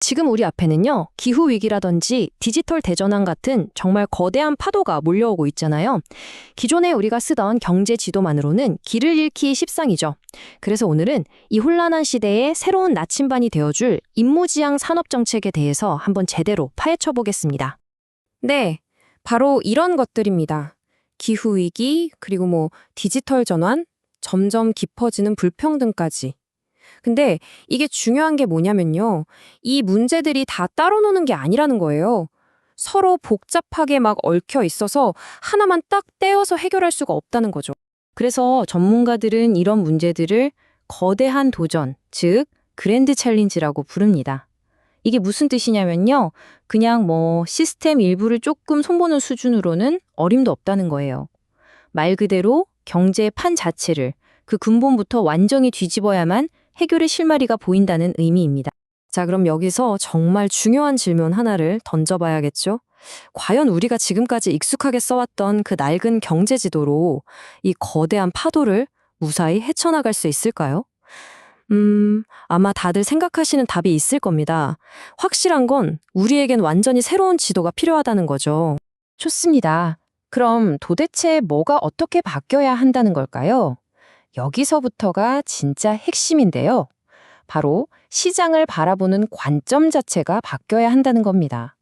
지금 우리 앞에는요, 기후위기라든지 디지털 대전환 같은 정말 거대한 파도가 몰려오고 있잖아요. 기존에 우리가 쓰던 경제 지도만으로는 길을 잃기 십상이죠. 그래서 오늘은 이 혼란한 시대에 새로운 나침반이 되어줄 인무지향 산업정책에 대해서 한번 제대로 파헤쳐 보겠습니다. 네, 바로 이런 것들입니다. 기후위기, 그리고 디지털 전환, 점점 깊어지는 불평등까지. 근데 이게 중요한 게 뭐냐면요. 이 문제들이 다 따로 노는 게 아니라는 거예요. 서로 복잡하게 막 얽혀 있어서 하나만 딱 떼어서 해결할 수가 없다는 거죠. 그래서 전문가들은 이런 문제들을 거대한 도전, 즉 그랜드 챌린지라고 부릅니다. 이게 무슨 뜻이냐면요. 그냥 시스템 일부를 조금 손보는 수준으로는 어림도 없다는 거예요. 말 그대로 경제의 판 자체를 그 근본부터 완전히 뒤집어야만 해결의 실마리가 보인다는 의미입니다. 자, 그럼 여기서 정말 중요한 질문 하나를 던져봐야겠죠? 과연 우리가 지금까지 익숙하게 써왔던 그 낡은 경제 지도로 이 거대한 파도를 무사히 헤쳐나갈 수 있을까요? 아마 다들 생각하시는 답이 있을 겁니다. 확실한 건 우리에겐 완전히 새로운 지도가 필요하다는 거죠. 좋습니다. 그럼 도대체 뭐가 어떻게 바뀌어야 한다는 걸까요? 여기서부터가 진짜 핵심인데요. 바로 시장을 바라보는 관점 자체가 바뀌어야 한다는 겁니다.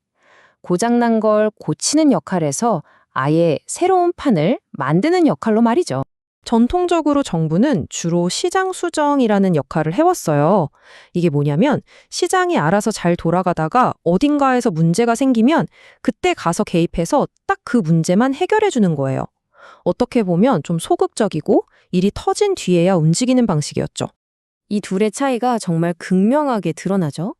고장난 걸 고치는 역할에서 아예 새로운 판을 만드는 역할로 말이죠. 전통적으로 정부는 주로 시장 수정이라는 역할을 해왔어요. 이게 뭐냐면 시장이 알아서 잘 돌아가다가 어딘가에서 문제가 생기면 그때 가서 개입해서 딱 그 문제만 해결해 주는 거예요. 어떻게 보면 좀 소극적이고 일이 터진 뒤에야 움직이는 방식이었죠. 이 둘의 차이가 정말 극명하게 드러나죠.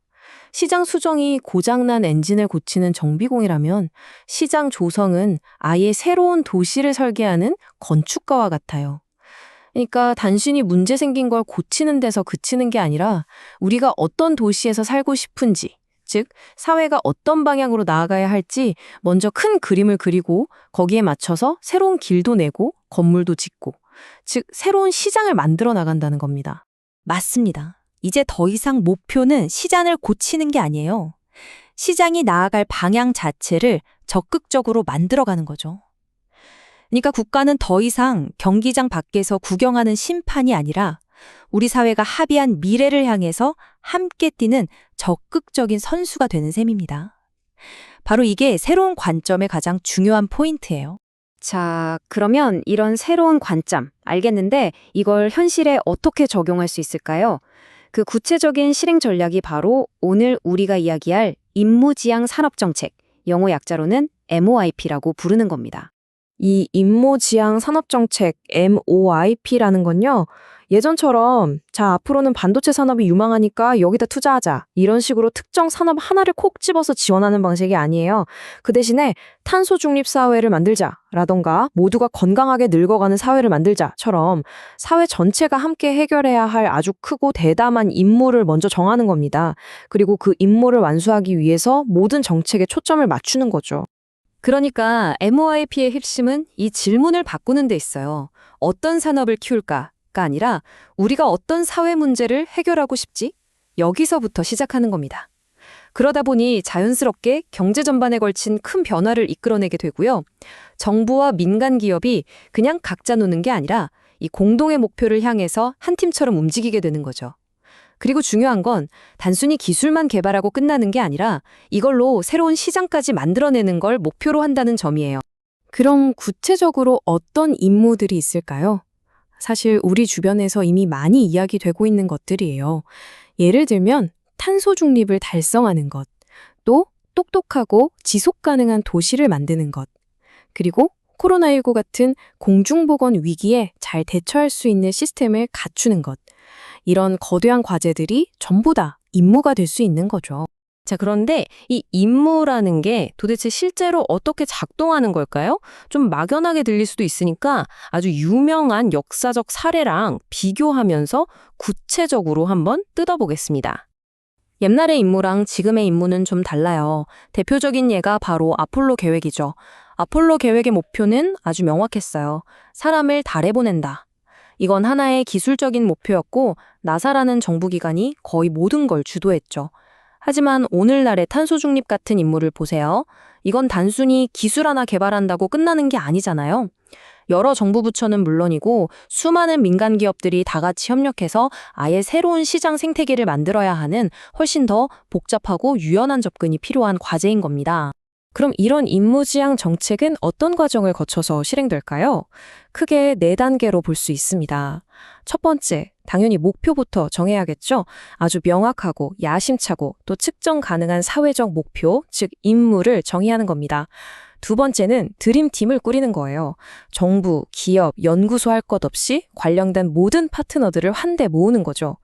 시장 수정이 고장난 엔진을 고치는 정비공이라면 시장 조성은 아예 새로운 도시를 설계하는 건축가와 같아요. 그러니까 단순히 문제 생긴 걸 고치는 데서 그치는 게 아니라 우리가 어떤 도시에서 살고 싶은지, 즉 사회가 어떤 방향으로 나아가야 할지 먼저 큰 그림을 그리고 거기에 맞춰서 새로운 길도 내고 건물도 짓고, 즉 새로운 시장을 만들어 나간다는 겁니다. 맞습니다. 이제 더 이상 목표는 시장을 고치는 게 아니에요. 시장이 나아갈 방향 자체를 적극적으로 만들어가는 거죠. 그러니까 국가는 더 이상 경기장 밖에서 구경하는 심판이 아니라 우리 사회가 합의한 미래를 향해서 함께 뛰는 적극적인 선수가 되는 셈입니다. 바로 이게 새로운 관점의 가장 중요한 포인트예요. 자, 그러면 이런 새로운 관점, 알겠는데 이걸 현실에 어떻게 적용할 수 있을까요? 그 구체적인 실행 전략이 바로 오늘 우리가 이야기할 인무지향 산업정책, 영어 약자로는 MOIP라고 부르는 겁니다. 이 인모지향 산업정책 MOIP라는 건요. 예전처럼 자 앞으로는 반도체 산업이 유망하니까 여기다 투자하자 이런 식으로 특정 산업 하나를 콕 집어서 지원하는 방식이 아니에요. 그 대신에 탄소 중립 사회를 만들자라던가 모두가 건강하게 늙어가는 사회를 만들자처럼 사회 전체가 함께 해결해야 할 아주 크고 대담한 임무를 먼저 정하는 겁니다. 그리고 그 임무를 완수하기 위해서 모든 정책에 초점을 맞추는 거죠. 그러니까 MOIP의 핵심은 이 질문을 바꾸는 데 있어요. 어떤 산업을 키울까가 아니라 우리가 어떤 사회 문제를 해결하고 싶지? 여기서부터 시작하는 겁니다. 그러다 보니 자연스럽게 경제 전반에 걸친 큰 변화를 이끌어내게 되고요. 정부와 민간 기업이 그냥 각자 노는 게 아니라 이 공동의 목표를 향해서 한 팀처럼 움직이게 되는 거죠. 그리고 중요한 건 단순히 기술만 개발하고 끝나는 게 아니라 이걸로 새로운 시장까지 만들어내는 걸 목표로 한다는 점이에요. 그럼 구체적으로 어떤 임무들이 있을까요? 사실 우리 주변에서 이미 많이 이야기되고 있는 것들이에요. 예를 들면 탄소 중립을 달성하는 것, 또 똑똑하고 지속 가능한 도시를 만드는 것, 그리고 코로나19 같은 공중보건 위기에 잘 대처할 수 있는 시스템을 갖추는 것. 이런 거대한 과제들이 전부 다 임무가 될 수 있는 거죠. 자, 그런데 이 임무라는 게 도대체 실제로 어떻게 작동하는 걸까요? 좀 막연하게 들릴 수도 있으니까 아주 유명한 역사적 사례랑 비교하면서 구체적으로 한번 뜯어보겠습니다. 옛날의 임무랑 지금의 임무는 좀 달라요. 대표적인 예가 바로 아폴로 계획이죠. 아폴로 계획의 목표는 아주 명확했어요. 사람을 달에 보낸다. 이건 하나의 기술적인 목표였고 나사라는 정부기관이 거의 모든 걸 주도했죠. 하지만 오늘날의 탄소 중립 같은 인물을 보세요. 이건 단순히 기술 하나 개발한다고 끝나는 게 아니잖아요. 여러 정부 부처는 물론이고 수많은 민간 기업들이 다 같이 협력해서 아예 새로운 시장 생태계를 만들어야 하는 훨씬 더 복잡하고 유연한 접근이 필요한 과제인 겁니다. 그럼 이런 임무지향 정책은 어떤 과정을 거쳐서 실행될까요? 크게 4단계로 볼 수 있습니다. 첫 번째, 당연히 목표부터 정해야겠죠? 아주 명확하고 야심차고 또 측정 가능한 사회적 목표, 즉 임무를 정의하는 겁니다. 두 번째는 드림팀을 꾸리는 거예요. 정부, 기업, 연구소 할 것 없이 관련된 모든 파트너들을 한데 모으는 거죠.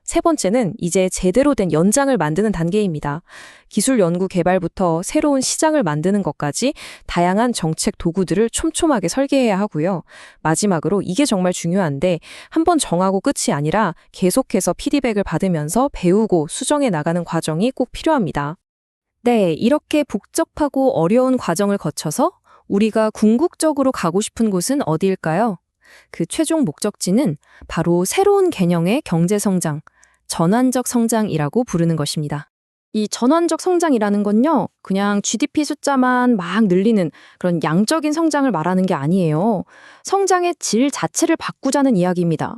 세 번째는 이제 제대로 된 연장을 만드는 단계입니다. 기술 연구 개발부터 새로운 시장을 만드는 것까지 다양한 정책 도구들을 촘촘하게 설계해야 하고요. 마지막으로 이게 정말 중요한데 한번 정하고 끝이 아니라 계속해서 피드백을 받으면서 배우고 수정해 나가는 과정이 꼭 필요합니다. 네, 이렇게 복잡하고 어려운 과정을 거쳐서 우리가 궁극적으로 가고 싶은 곳은 어디일까요? 그 최종 목적지는 바로 새로운 개념의 경제성장, 전환적 성장이라고 부르는 것입니다. 이 전환적 성장이라는 건요, 그냥 GDP 숫자만 막 늘리는 그런 양적인 성장을 말하는 게 아니에요. 성장의 질 자체를 바꾸자는 이야기입니다.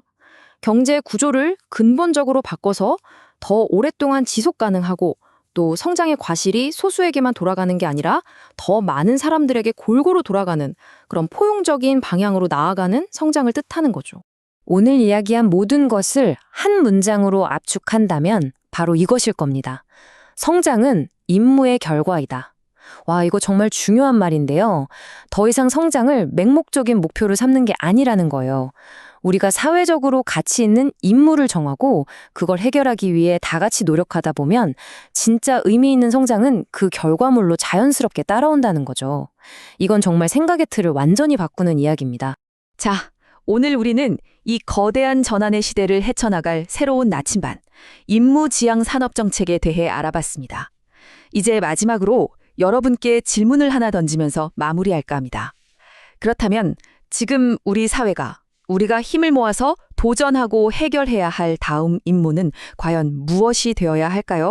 경제 구조를 근본적으로 바꿔서 더 오랫동안 지속 가능하고 또 성장의 과실이 소수에게만 돌아가는 게 아니라 더 많은 사람들에게 골고루 돌아가는 그런 포용적인 방향으로 나아가는 성장을 뜻하는 거죠. 오늘 이야기한 모든 것을 한 문장으로 압축한다면 바로 이것일 겁니다. 성장은 임무의 결과이다. 와, 이거 정말 중요한 말인데요. 더 이상 성장을 맹목적인 목표를 삼는 게 아니라는 거예요. 우리가 사회적으로 가치 있는 임무를 정하고 그걸 해결하기 위해 다 같이 노력하다 보면 진짜 의미 있는 성장은 그 결과물로 자연스럽게 따라온다는 거죠. 이건 정말 생각의 틀을 완전히 바꾸는 이야기입니다. 자, 오늘 우리는 이 거대한 전환의 시대를 헤쳐나갈 새로운 나침반, 임무지향 산업정책에 대해 알아봤습니다. 이제 마지막으로 여러분께 질문을 하나 던지면서 마무리할까 합니다. 그렇다면 지금 우리 사회가 우리가 힘을 모아서 도전하고 해결해야 할 다음 임무는 과연 무엇이 되어야 할까요?